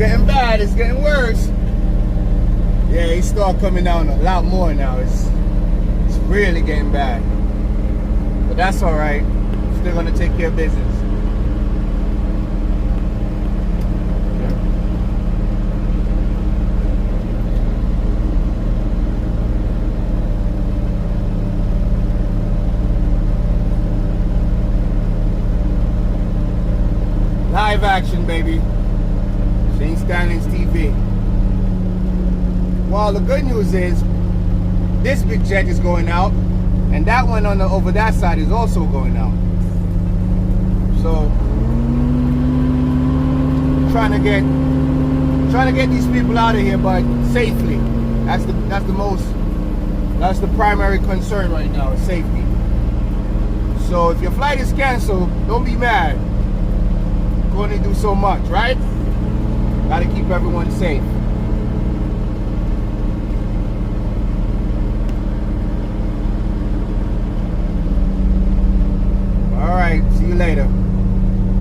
getting bad. It's getting worse. Yeah, he start coming down a lot more now. It's really getting bad. But that's all right. Still gonna take care of business. Live action, baby. Shane Stanley's TV. Well, the good news is this big jet is going out, and that one on the over that side is also going out. So trying to get these people out of here, but safely. That's the primary concern right now, is safety. So if your flight is canceled, don't be mad. You can only do so much, right? Gotta keep everyone safe. All right, see you later.